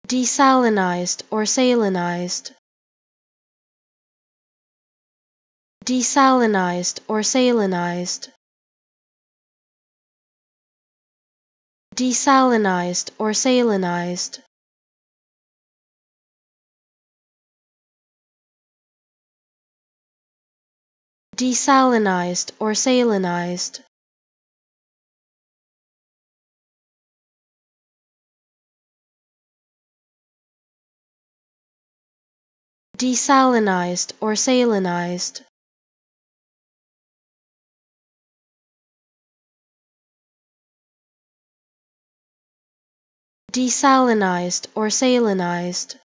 Desalinized or salinized. Desalinized or salinized. Desalinized or salinized. Desalinized or salinized. Desalinized or salinized. Desalinized or salinized.